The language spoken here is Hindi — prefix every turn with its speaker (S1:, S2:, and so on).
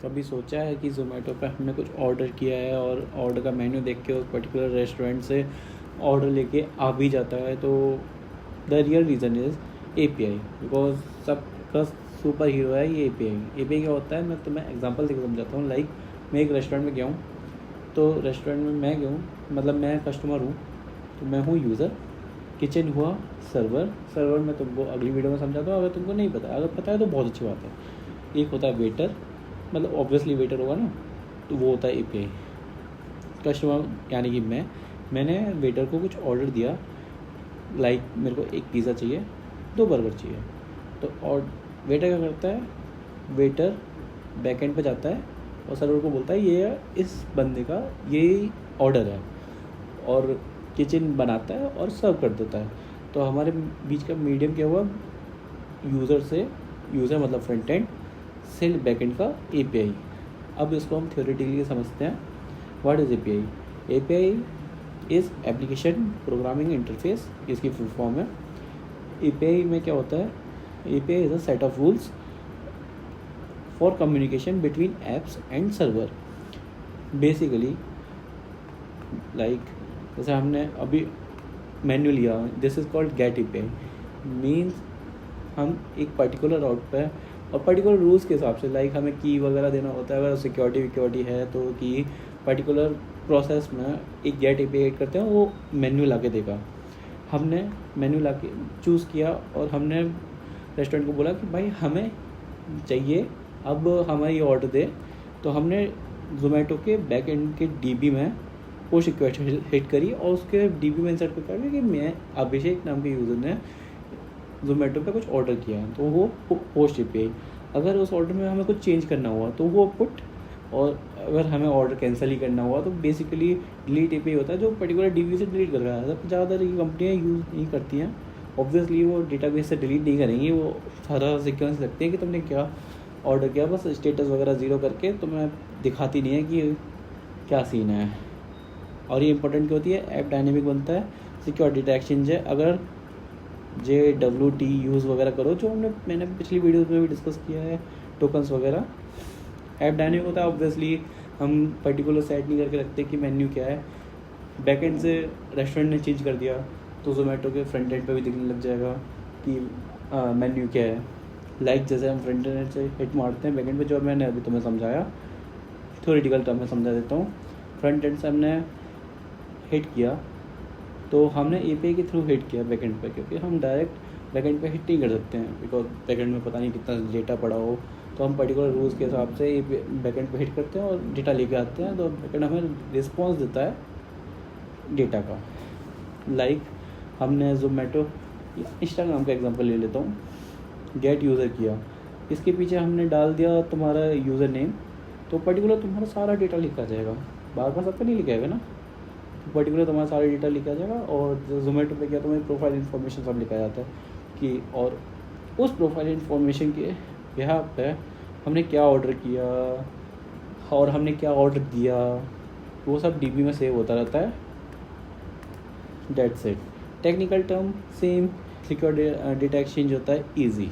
S1: कभी सोचा है कि ज़ोमैटो पे हमने कुछ ऑर्डर किया है और ऑर्डर का मेन्यू देख के उस पर्टिकुलर रेस्टोरेंट से ऑर्डर लेके आ भी जाता है? तो the real reason is API, because सबका सुपर हीरो है ये API क्या होता है, मैं तुम्हें एग्जांपल देकर समझाता हूँ। लाइक मैं एक रेस्टोरेंट में गया हूँ, तो रेस्टोरेंट में मैं गया हूँ, मतलब मैं कस्टमर हूँ, तो मैं हूँ यूज़र, किचन हुआ सर्वर मैं तुमको अगली वीडियो में समझाता हूँ। अगर तुमको नहीं पता, अगर पता है तो बहुत अच्छी बात है। एक होता है वेटर, मतलब ऑब्वियसली वेटर होगा ना, तो वो होता है API। कस्टमर यानी कि मैंने वेटर को कुछ ऑर्डर दिया, लाइक मेरे को एक पिज़्ज़ा चाहिए, 2 बर्गर चाहिए, तो और वेटर क्या करता है, वेटर बैकएंड पे जाता है और सर्वर को बोलता है ये इस बंदे का ये ऑर्डर है, और किचन बनाता है और सर्व कर देता है। तो हमारे बीच का मीडियम क्या हुआ, यूज़र मतलब फ्रंट एंड से बैकएंड का API। अब इसको हम थ्योरेटिकली समझते हैं। What is API? API is application programming interface, इसकी फुल फॉर्म है। API में क्या होता है, API is a set of rules for communication between apps and server. Basically like जैसे हमने अभी मेन्यू लिया, this is called get API। Means हम एक पर्टिकुलर राउट पे और पर्टिकुलर रूल्स के हिसाब से, लाइक हमें की वगैरह देना होता है, अगर सिक्योरिटी है तो की पर्टिकुलर प्रोसेस में एक गेट API ऐड करते हैं, वो मेन्यू ला के देगा। हमने मेन्यू ला के चूज़ किया और हमने रेस्टोरेंट को बोला कि भाई हमें चाहिए, अब हमें ये ऑर्डर दे। तो हमने ज़ोमैटो के बैक एंड के DB में पोस्ट रिक्वेस्ट हिट करी और उसके DB में इंसर्ट कर कि मैं अभिषेक नाम के यूज़र ने ज़ोमैटो पे कुछ ऑर्डर किया है, तो वो पोस्ट API। अगर उस ऑर्डर में हमें कुछ चेंज करना हुआ तो वो पुट, और अगर हमें ऑर्डर कैंसिल ही करना हुआ तो बेसिकली डिलीट API होता है, जो पर्टिकुलर DB से डिलीट कर रहा है। ज़्यादातर ये कंपनियाँ यूज़ नहीं करती हैं, ऑब्वियसली वो डेटाबेस से डिलीट नहीं करेंगी, वो सारा सीक्वेंस लगती है कि तुमने क्या ऑर्डर किया, बस स्टेटस वगैरह ज़ीरो करके तुम्हें दिखाती नहीं है कि क्या सीन है। और ये इंपॉर्टेंट क्या होती है, ऐप डायनेमिक बनता है, सिक्योर डेटा एक्सचेंज है। अगर JWT यूज़ वगैरह करो, जो मैंने पिछली वीडियोस में भी डिस्कस किया है, टोकन्स वगैरह। ऐप डायनेमिक होता है, ऑब्वियसली हम पर्टिकुलर सेट नहीं करके रखते कि मेन्यू क्या है। बैकएंड से रेस्टोरेंट ने चेंज कर दिया तो ज़ोमैटो के फ्रंट एंड पे भी दिखने लग जाएगा कि मेन्यू क्या है। लाइक जैसे हम फ्रंट एंड से हिट मारते हैं बैकएंड पे, जो मैंने अभी तुम्हें समझाया, थ्योरेटिकल टर्म में समझा देता हूँ। फ्रंट एंड से हमने हिट किया तो हमने API के थ्रू हिट किया बैकएंड पे, क्योंकि हम डायरेक्ट बैकएंड पे हिट नहीं कर सकते हैं, बिकॉज बैकएंड में पता नहीं कितना डेटा पड़ा हो। तो हम पर्टिकुलर रूल्स के हिसाब से बैकएंड पे हिट करते हैं और डेटा लेके आते हैं, तो बैकएंड हमें रिस्पॉन्स देता है डेटा का। लाइक हमने ज़ोमैटो, इंस्टाग्राम का एग्जांपल ले लेता हूँ, गेट यूज़र किया, इसके पीछे हमने डाल दिया तुम्हारा यूज़र नेम, तो पर्टिकुलर तुम्हारा सारा डेटा लिखा जाएगा, बार बार सबका नहीं लिखाएगा ना, पर्टिकुलर तुम्हारा सारा डेटा लिखा जाएगा। और जो ज़ोमैटो पे क्या, तुम्हें प्रोफाइल इन्फॉर्मेशन सब लिखा जाता है कि, और उस प्रोफाइल इन्फॉर्मेशन के यहाँ पे हमने क्या ऑर्डर किया और हमने क्या ऑर्डर दिया, वो सब DB में सेव होता रहता है। That's it. Technical term same, secure data exchange होता है ईजी।